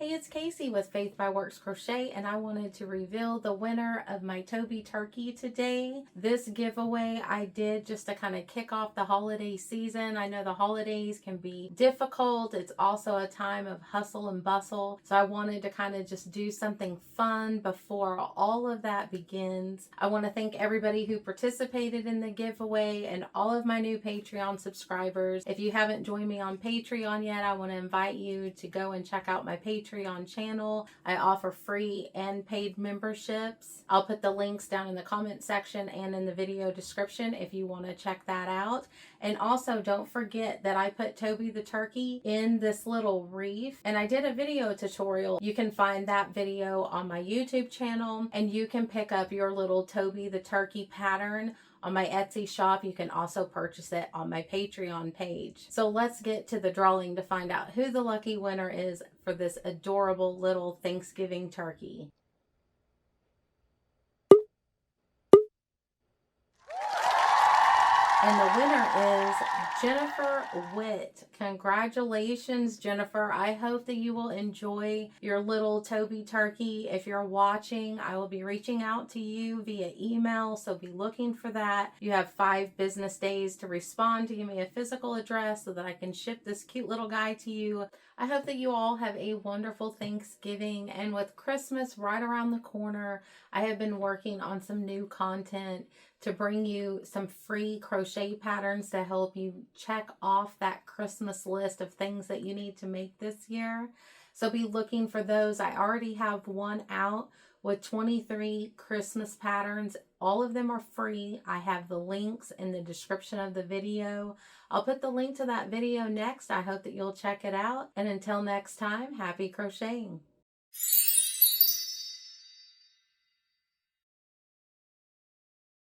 Hey, it's Casey with Faith by Works Crochet, and I wanted to reveal the winner of my Toby Turkey today. This giveaway I did just to kind of kick off the holiday season. I know the holidays can be difficult. It's also a time of hustle and bustle. So I wanted to kind of just do something fun before all of that begins. I want to thank everybody who participated in the giveaway and all of my new Patreon subscribers. If you haven't joined me on Patreon yet, I want to invite you to go and check out my Patreon channel. I offer free and paid memberships. I'll put the links down in the comment section and in the video description if you want to check that out. And also don't forget that I put Toby the Turkey in this little wreath, and I did a video tutorial. You can find that video on my YouTube channel, and you can pick up your little Toby the Turkey pattern on my Etsy shop. You can also purchase it on my Patreon page. So let's get to the drawing to find out who the lucky winner is for this adorable little Thanksgiving turkey. And the winner is Jennifer Witt. Congratulations, Jennifer. I hope that you will enjoy your little Toby turkey. If you're watching, I will be reaching out to you via email, so be looking for that. You have 5 business days to respond to give me a physical address so that I can ship this cute little guy to you. I hope that you all have a wonderful Thanksgiving, and with Christmas right around the corner, I have been working on some new content to bring you some free crochet patterns to help you check off that Christmas list of things that you need to make this year. So be looking for those. I already have one out with 23 Christmas patterns. All of them are free. I have the links in the description of the video. I'll put the link to that video next. I hope that you'll check it out. And until next time, happy crocheting.